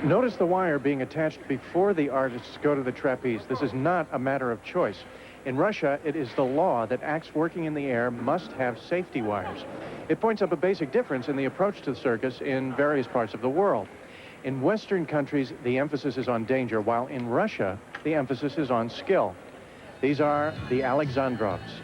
Notice the wire being attached before the artists go to the trapeze. This is not a matter of choice. In Russia, it is the law that acts working in the air must have safety wires. It points up a basic difference in the approach to the circus in various parts of the world. In Western countries, the emphasis is on danger, while in Russia, the emphasis is on skill. These are the Alexandrovs.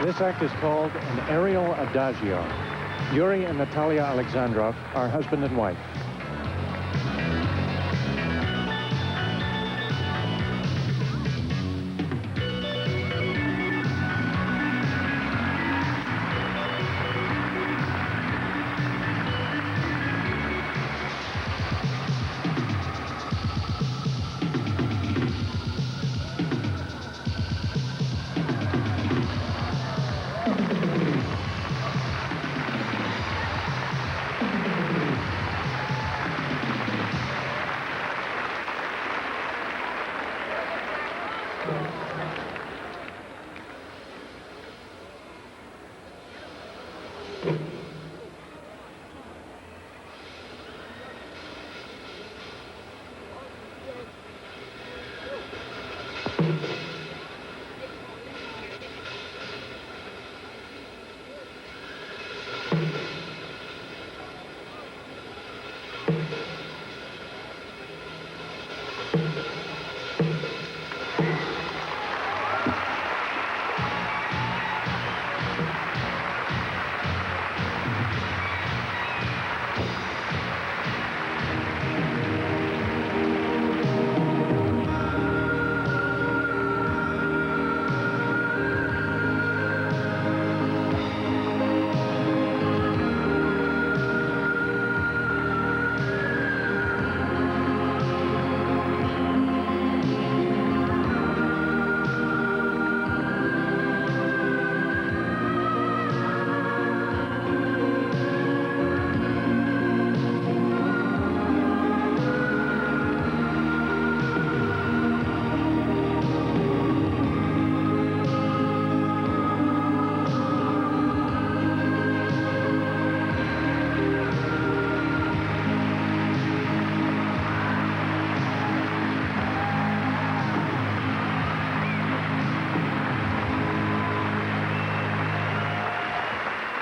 This act is called an aerial adagio. Yuri and Natalia Alexandrov are husband and wife.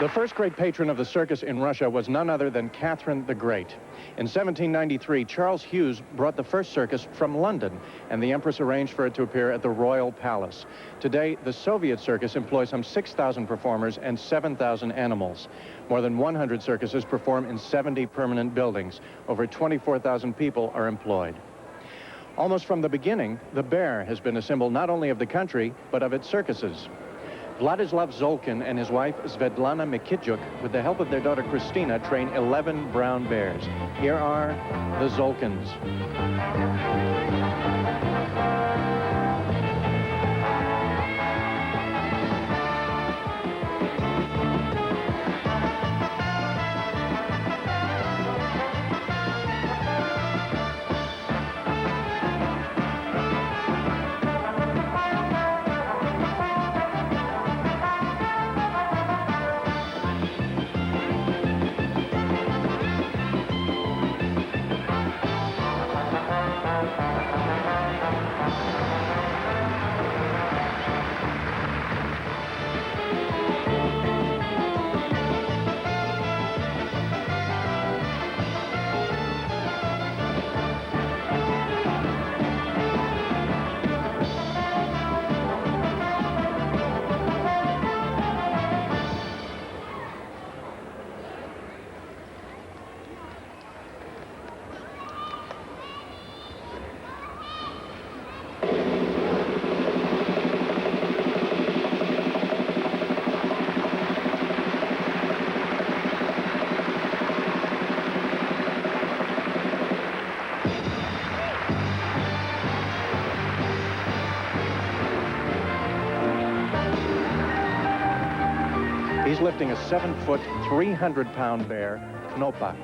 The first great patron of the circus in Russia was none other than Catherine the Great. In 1793, Charles Hughes brought the first circus from London, and the Empress arranged for it to appear at the Royal Palace. Today, the Soviet circus employs some 6,000 performers and 7,000 animals. More than 100 circuses perform in 70 permanent buildings. Over 24,000 people are employed. Almost from the beginning, the bear has been a symbol not only of the country, but of its circuses. Vladislav Zolkin and his wife Svetlana Mikitjuk, with the help of their daughter Christina, train 11 brown bears. Here are the Zolkins. lifting a 7-foot, 300-pound bear, Knopa.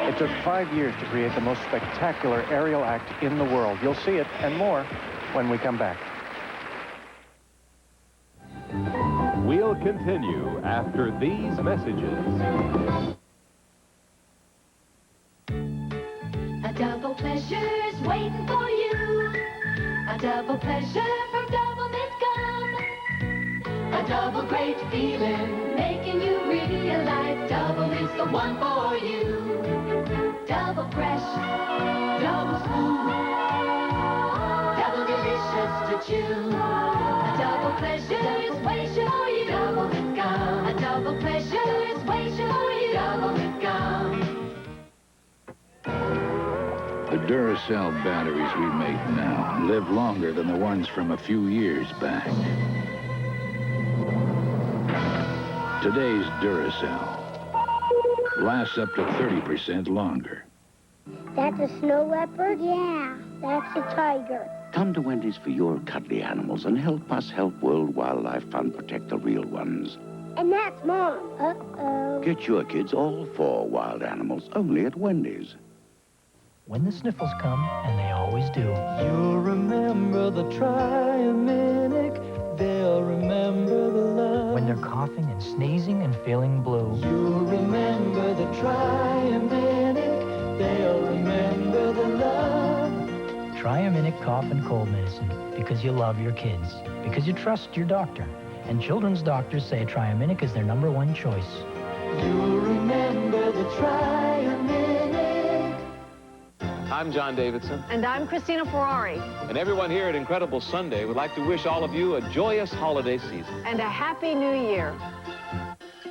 It took 5 years to create the most spectacular aerial act in the world. You'll see it and more when we come back. We'll continue after these messages. A double pleasure's waiting for you. A double pleasure from Double Mint Gum. A double great feeling, making you realize Double is the one for you. Double fresh, double smooth, double delicious to chew. A double pleasure is waiting for you. Double Mint Gum. A double pleasure is waiting for you. Double Mint Gum. The Duracell batteries we make now live longer than the ones from a few years back. Today's Duracell lasts up to 30% longer. That's a snow leopard? Yeah, that's a tiger. Come to Wendy's for your cuddly animals and help us help World Wildlife Fund protect the real ones. And that's Mom. Uh-oh. Get your kids all 4 wild animals only at Wendy's. When the sniffles come, and they always do, you'll remember the Triaminic. They'll remember the love. When they're coughing and sneezing and feeling blue, you'll remember the Triaminic. They'll remember the love. Triaminic cough and cold medicine, because you love your kids, because you trust your doctor. And children's doctors say Triaminic is their #1 choice. You'll remember the Triaminic. I'm John Davidson. And I'm Christina Ferrari. And everyone here at Incredible Sunday would like to wish all of you a joyous holiday season. And a Happy New Year.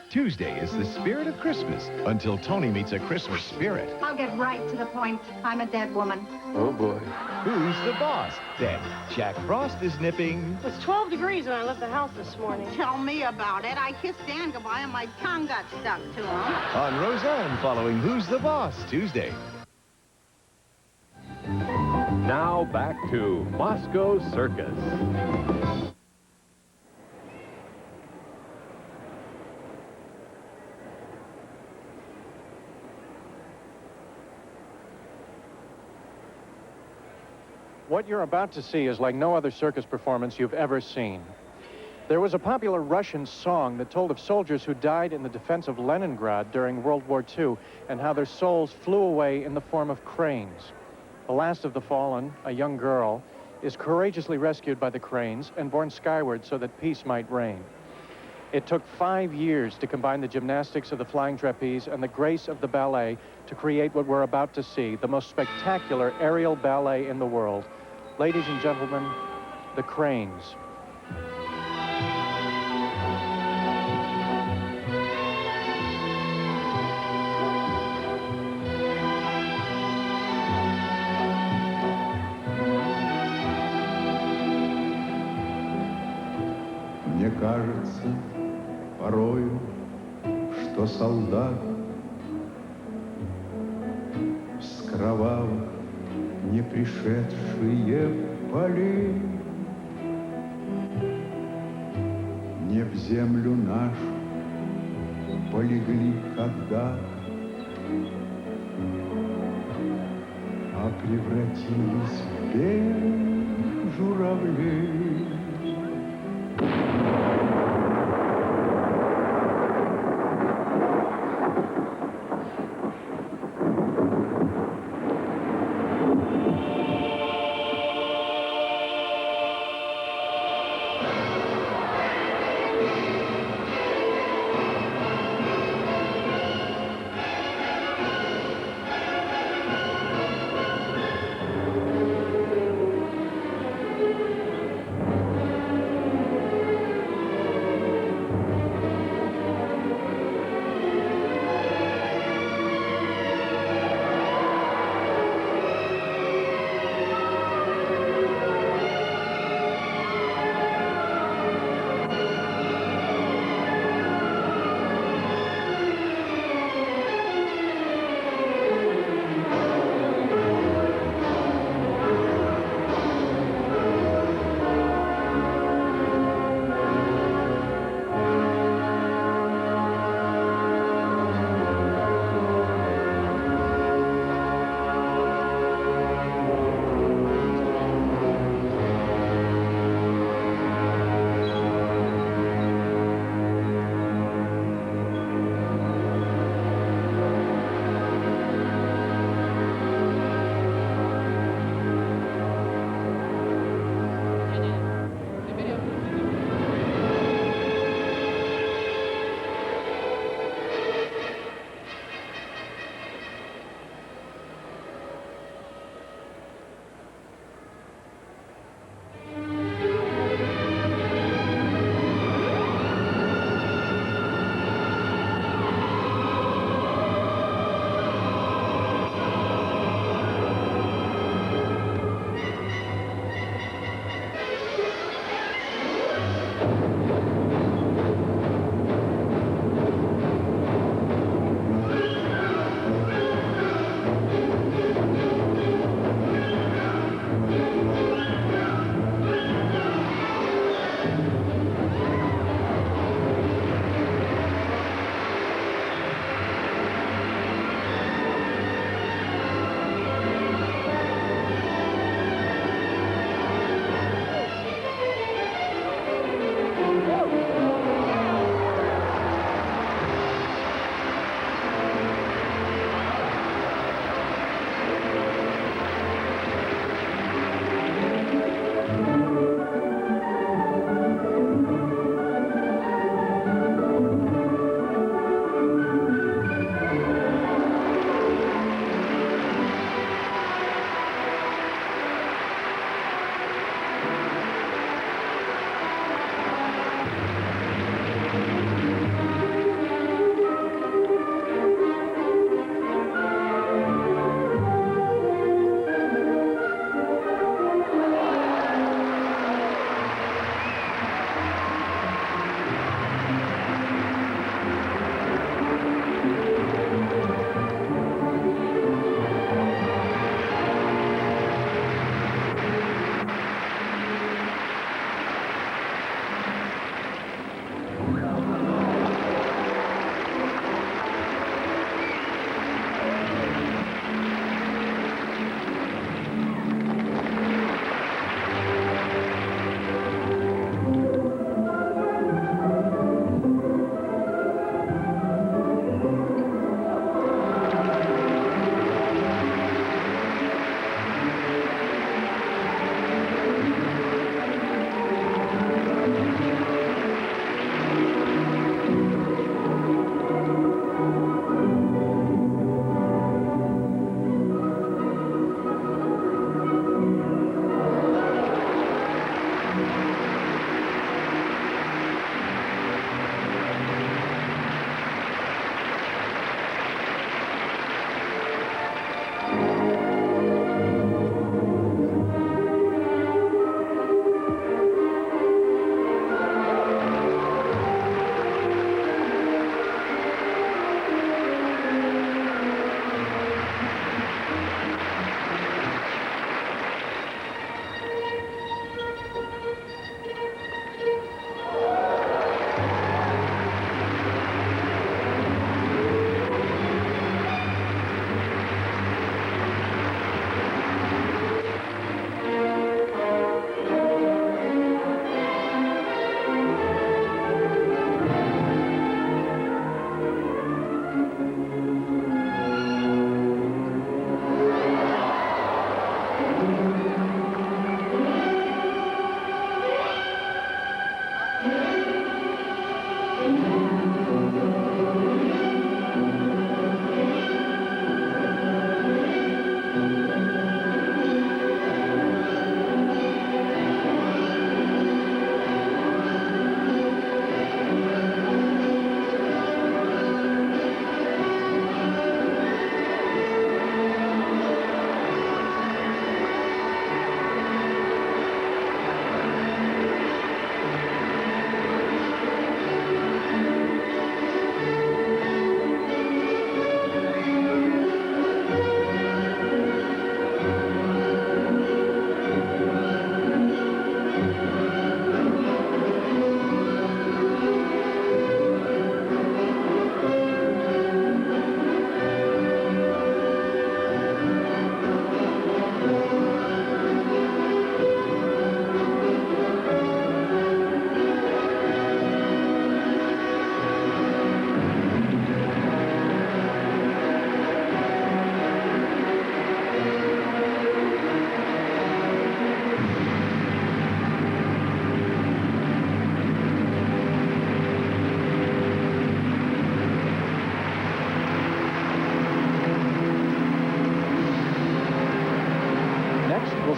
Tuesday is the spirit of Christmas until Tony meets a Christmas spirit. I'll get right to the point. I'm a dead woman. Oh, boy. Who's the boss? Then Jack Frost is nipping. It was 12 degrees when I left the house this morning. Tell me about it. I kissed Dan goodbye and my tongue got stuck to him. On Roseanne following Who's the Boss Tuesday. Now back to Moscow Circus. What you're about to see is like no other circus performance you've ever seen. There was a popular Russian song that told of soldiers who died in the defense of Leningrad during World War II and how their souls flew away in the form of cranes. The last of the fallen, a young girl, is courageously rescued by the cranes and borne skyward so that peace might reign. It took 5 years to combine the gymnastics of the flying trapeze and the grace of the ballet to create what we're about to see, the most spectacular aerial ballet in the world. Ladies and gentlemen, the cranes. Мне кажется порою, что солдат с кровавых не пришедшие полей не в землю нашу полегли когда, а а превратились в белых журавлей.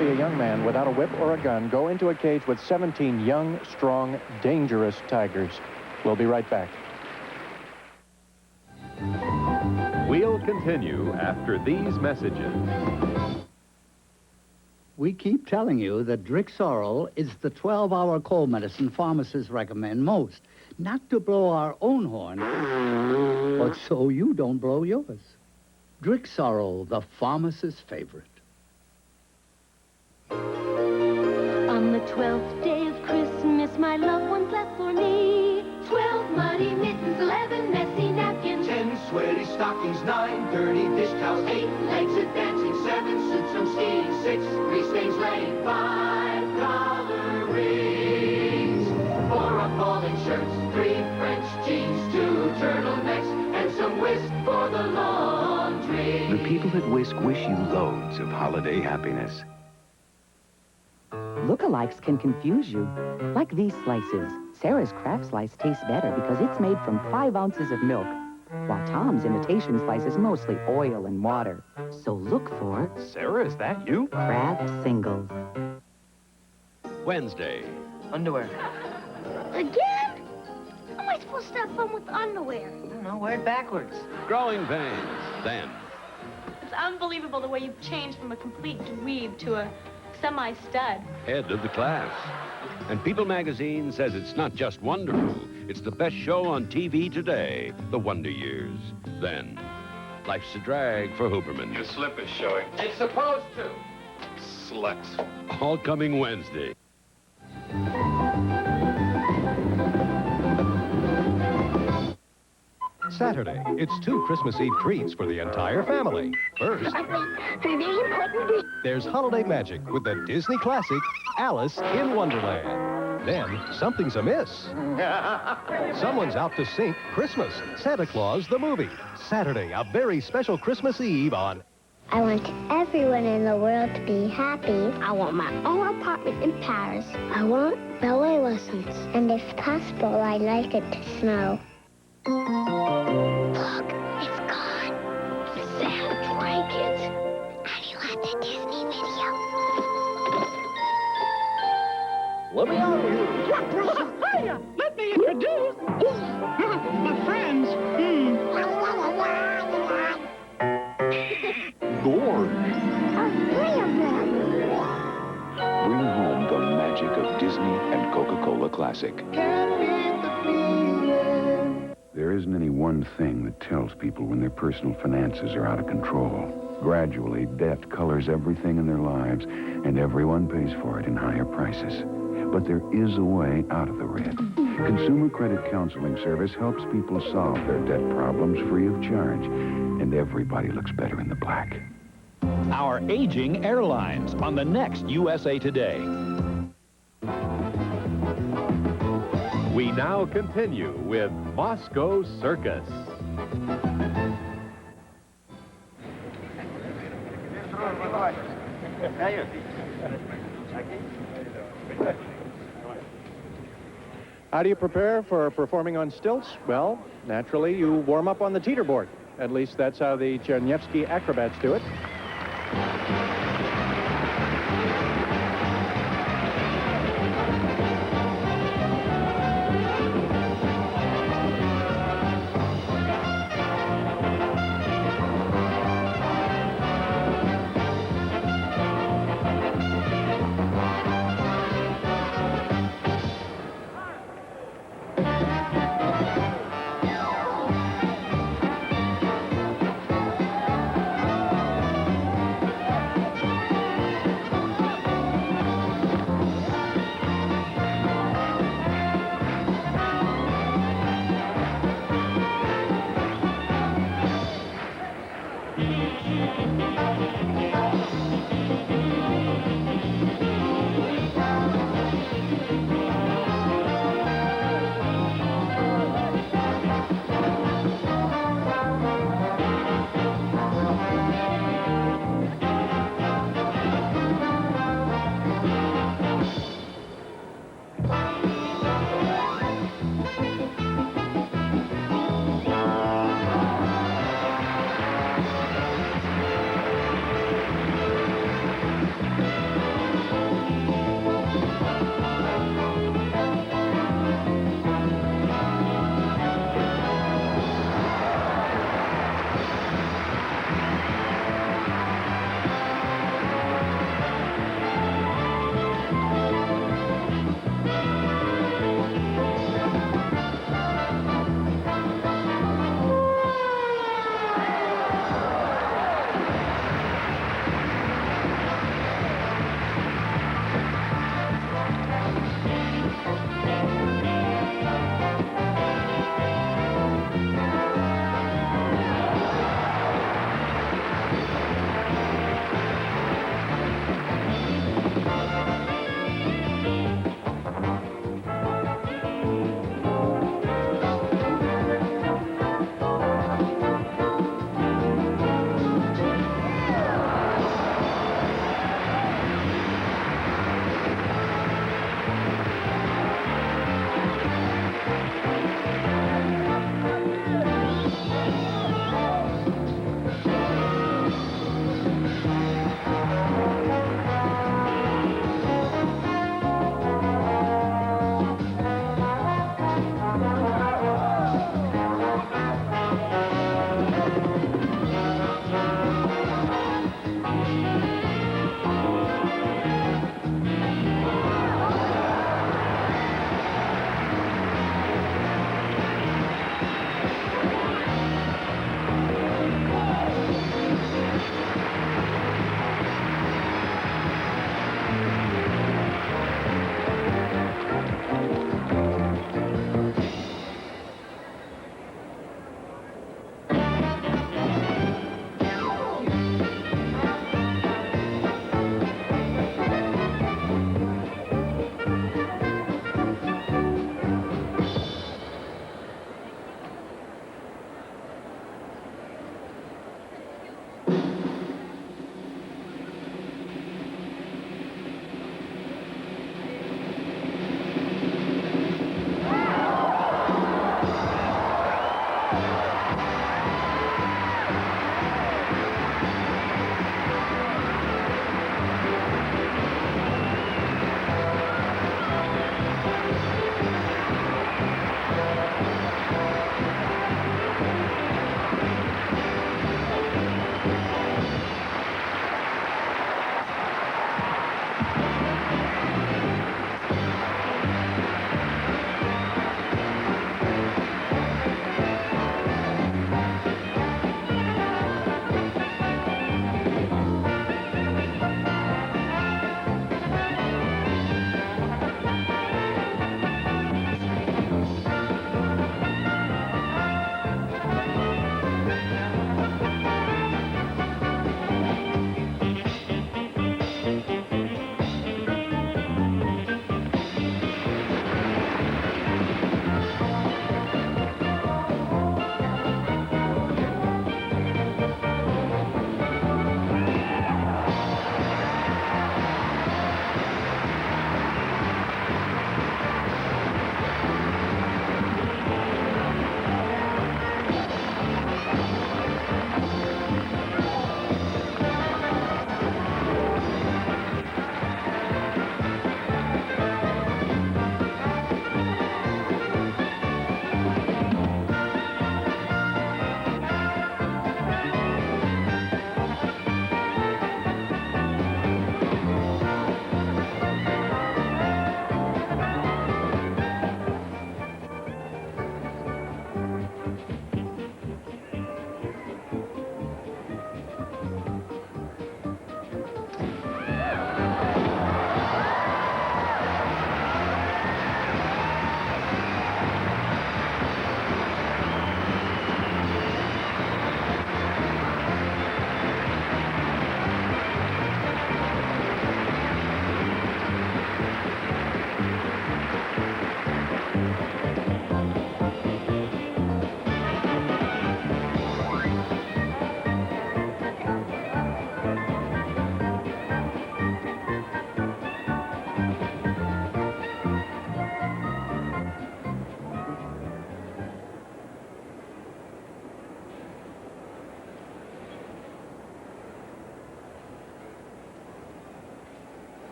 see a young man without a whip or a gun go into a cage with 17 young, strong, dangerous tigers. We'll be right back. We'll continue after these messages. We keep telling you that Drixoral is the 12-hour cold medicine pharmacists recommend most. Not to blow our own horn, but so you don't blow yours. Drixoral, the pharmacist's favorite. On the 12th day of Christmas, my loved ones left for me 12 muddy mittens, 11 messy napkins, 10 sweaty stockings, 9 dirty dish towels, 8 legs a dancing, 7 suits from skiing, 6 grease stains laying, 5 collar rings, 4 appalling shirts, 3 French jeans, 2 turtlenecks, and some whisk for the laundry. The people at Whisk wish you loads of holiday happiness. Lookalikes can confuse you. Like these slices. Sarah's Kraft Slice tastes better because it's made from 5 ounces of milk, while Tom's imitation slice is mostly oil and water. So look for... Sarah, is that you? Kraft Singles. Wednesday. Underwear. Again? How am I supposed to have fun with underwear? I don't know, wear it backwards. Growing pains. Then. It's unbelievable the way you've changed from a complete dweeb to a semi-stud. Head of the class. And People magazine says it's not just wonderful, it's the best show on TV today, The Wonder Years. Then, Life's a Drag for Huberman. Your slip is showing. It's supposed to. Sluts. All coming Wednesday. Saturday, it's 2 Christmas Eve treats for the entire family. First, there's holiday magic with the Disney classic, Alice in Wonderland. Then, something's amiss. Someone's out to sink Christmas, Santa Claus the movie. Saturday, a very special Christmas Eve on... I want everyone in the world to be happy. I want my own apartment in Paris. I want ballet lessons. And if possible, I'd like it to snow. Look, it's gone. Sam drank it. And he left a Disney video. Let me out of here. Hiya! Let me introduce my friends. Gorge. Bring home the magic of Disney and Coca-Cola Classic. There isn't any one thing that tells people when their personal finances are out of control. Gradually, debt colors everything in their lives, and everyone pays for it in higher prices. But there is a way out of the red. Consumer Credit Counseling Service helps people solve their debt problems free of charge, and everybody looks better in the black. Our aging airlines on the next USA Today. We now continue with Moscow Circus. How do you prepare for performing on stilts? Well, naturally, you warm up on the teeterboard. At least that's how the Chernyevsky acrobats do it.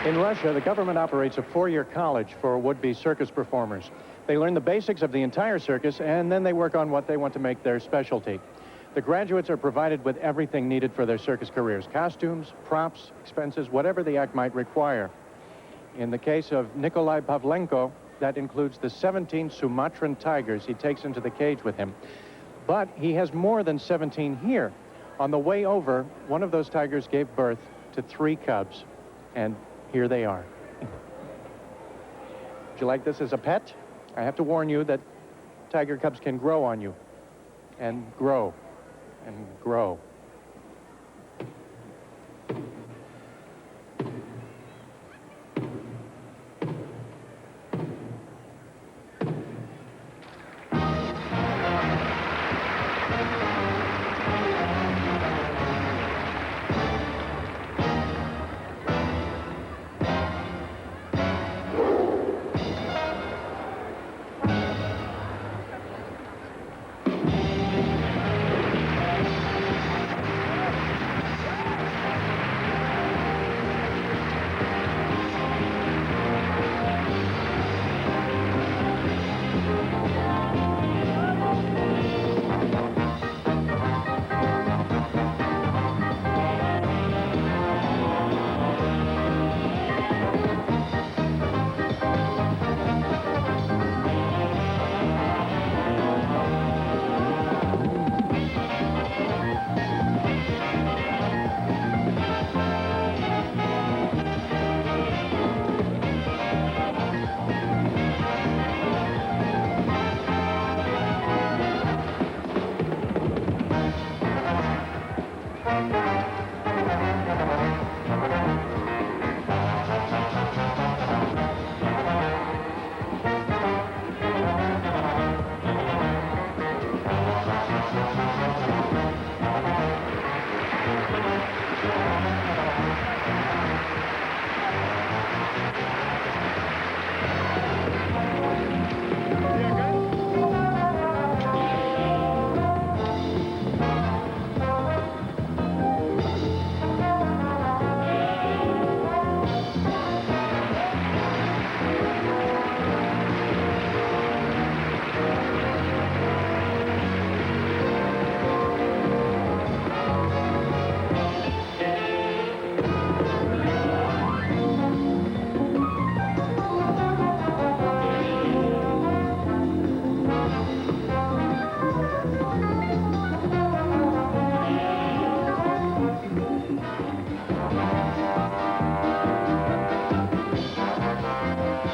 In Russia, the government operates a 4-year college for would-be circus performers. They learn the basics of the entire circus, and then they work on what they want to make their specialty. The graduates are provided with everything needed for their circus careers: costumes, props, expenses, whatever the act might require. In the case of Nikolai Pavlenko, that includes the 17 Sumatran tigers he takes into the cage with him. But he has more than 17 here. On the way over, one of those tigers gave birth to 3 cubs, and here they are. Would you like this as a pet? I have to warn you that tiger cubs can grow on you, and grow, and grow.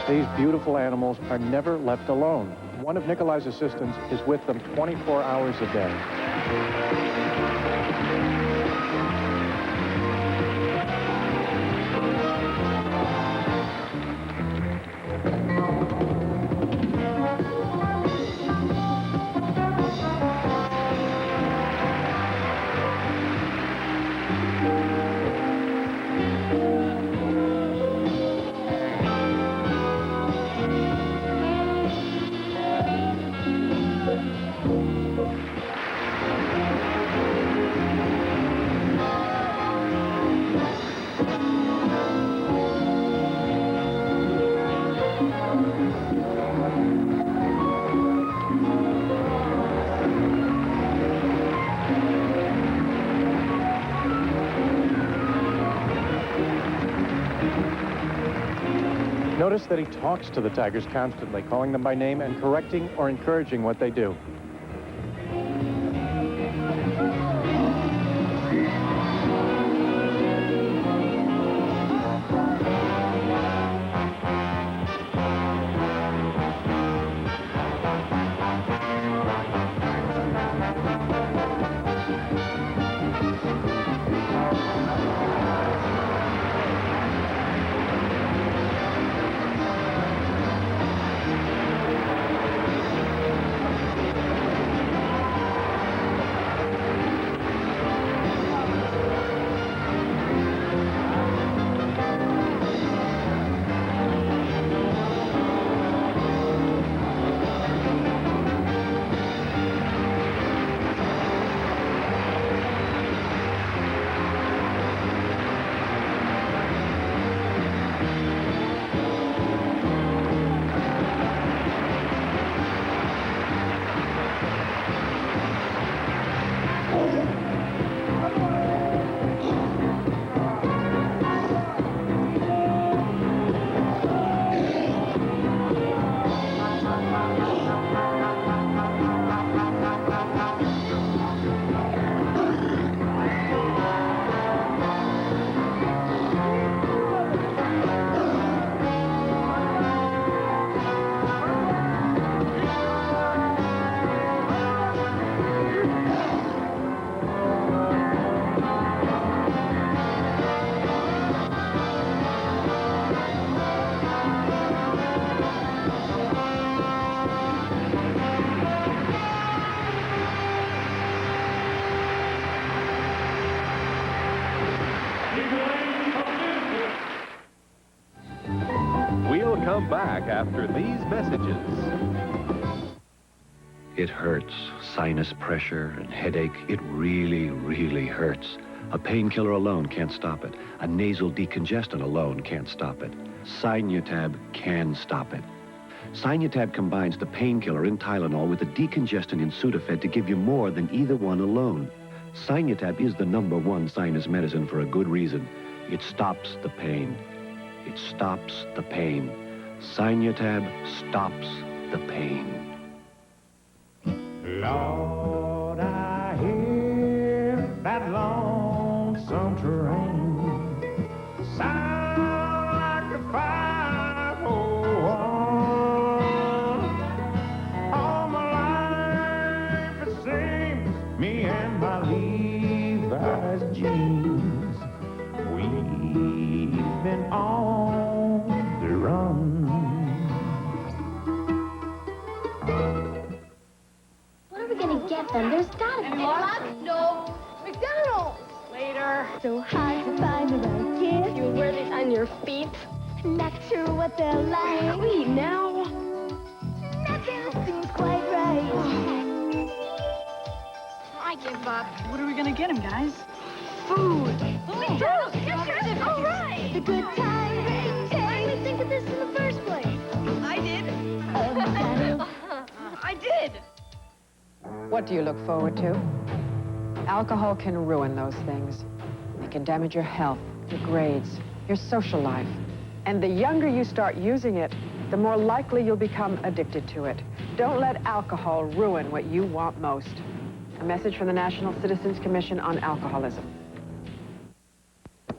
These beautiful animals are never left alone. One of Nikolai's assistants is with them 24 hours a day. Notice that he talks to the tigers constantly, calling them by name and correcting or encouraging what they do. We'll come back after these messages. It hurts. Sinus pressure and headache. It really, really hurts. A painkiller alone can't stop it. A nasal decongestant alone can't stop it. Sinutab can stop it. Sinutab combines the painkiller in Tylenol with the decongestant in Sudafed to give you more than either one alone. Sinutab is the #1 sinus medicine for a good reason. It stops the pain. It stops the pain. Sinutab stops the pain. Lord, I hear that lonesome train sound like a 501. All my life it seems, me and my Levi's jeans, we've been on the run. What are we gonna get them? There's gotta be No. McDonald's. Later. So hard to find the right gift. You wear these on your feet. Not sure what they're like. Can we eat now? Nothing seems quite right. I give up. What are we gonna get him, guys? Food. McDonald's. Yes, all right. The good time they take. Why did we think of this in the first place? I did. I did. What do you look forward to? Alcohol can ruin those things. It can damage your health, your grades, your social life. And the younger you start using it, the more likely you'll become addicted to it. Don't let alcohol ruin what you want most. A message from the National Citizens Commission on Alcoholism.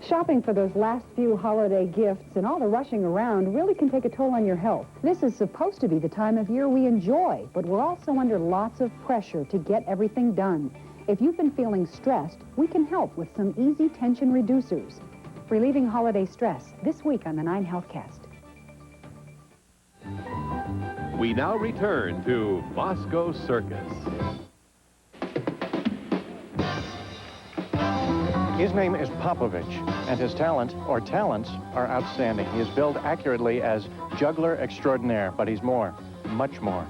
Shopping for those last few holiday gifts and all the rushing around really can take a toll on your health. This is supposed to be the time of year we enjoy, but we're also under lots of pressure to get everything done. If you've been feeling stressed, we can help with some easy tension reducers. Relieving holiday stress this week on the 9 Healthcast. We now return to Moscow Circus. His name is Popovich, and his talent, or talents, are outstanding. He is billed accurately as juggler extraordinaire, but he's more, much more.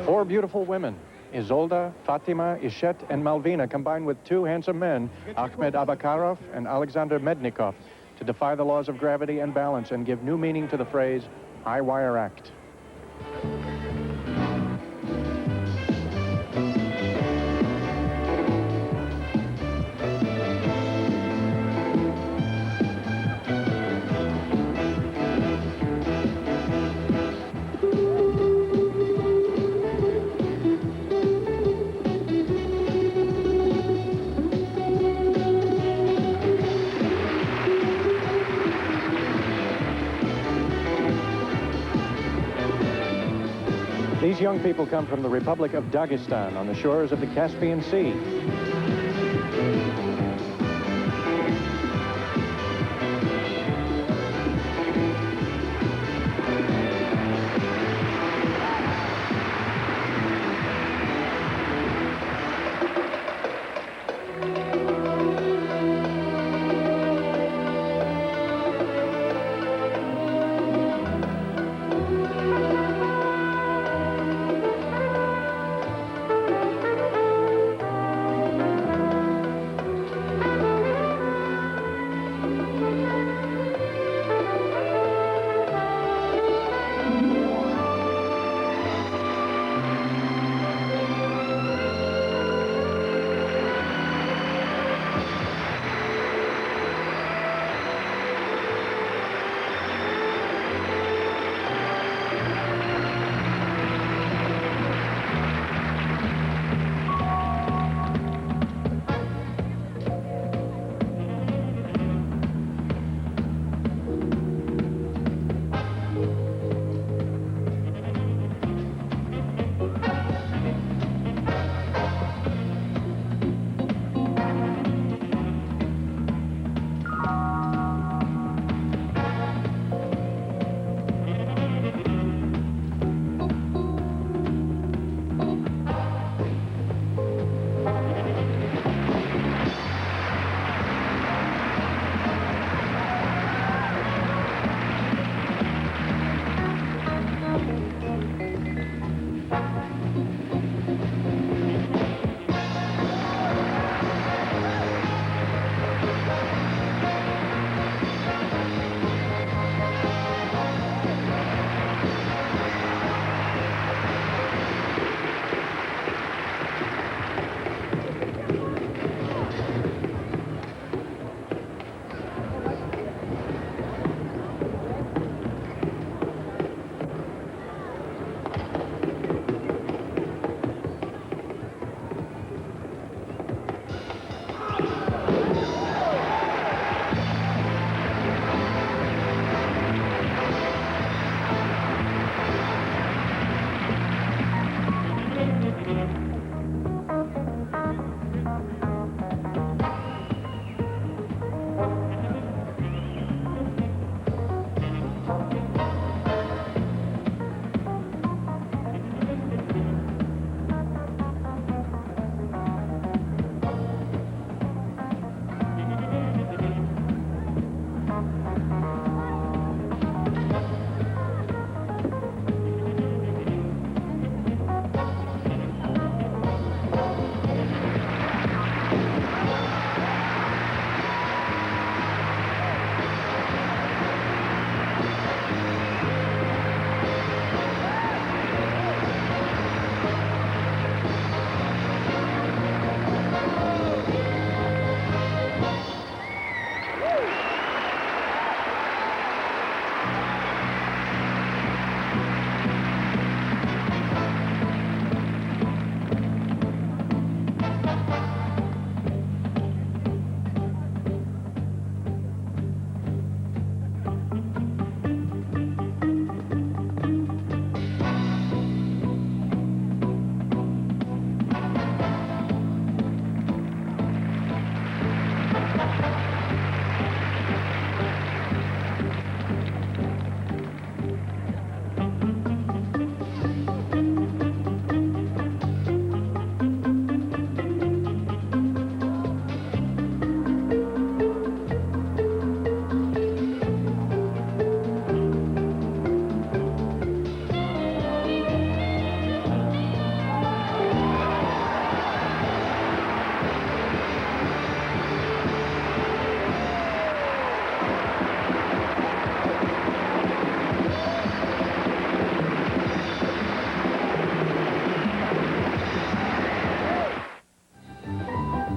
Four beautiful women, Isolda, Fatima, Ishet, and Malvina, combined with two handsome men, Ahmed Abakarov and Alexander Mednikov, to defy the laws of gravity and balance and give new meaning to the phrase, high wire act. young people come from the Republic of Dagestan on the shores of the Caspian Sea.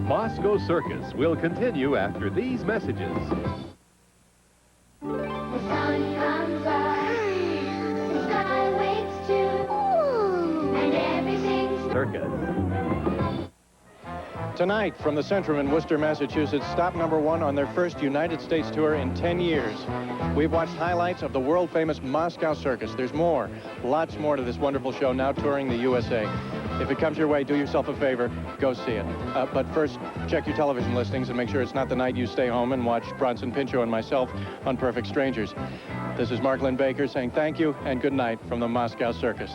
Moscow Circus will continue after these messages. The sun comes up, the sky wakes too, and everything's Circus. Tonight, from the Centrum in Worcester, Massachusetts, stop number 1 on their first United States tour in 10 years. We've watched highlights of the world-famous Moscow Circus. There's more, lots more to this wonderful show now touring the USA. If it comes your way, do yourself a favor, go see it. But first, check your television listings and make sure it's not the night you stay home and watch Bronson Pinchot and myself on Perfect Strangers. This is Mark Lynn Baker saying thank you and good night from the Moscow Circus.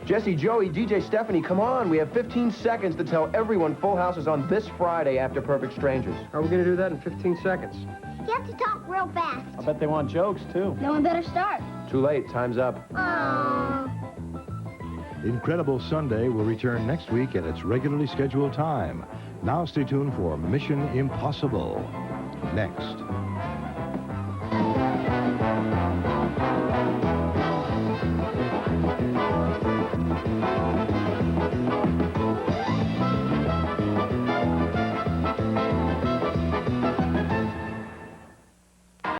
Jesse, Joey, DJ Stephanie, come on. We have 15 seconds to tell everyone Full House is on this Friday after Perfect Strangers. How are we going to do that in 15 seconds? You have to talk real fast. I bet they want jokes, too. No one better start. Too late. Time's up. Incredible Sunday will return next week at its regularly scheduled time. Now stay tuned for Mission Impossible. Next.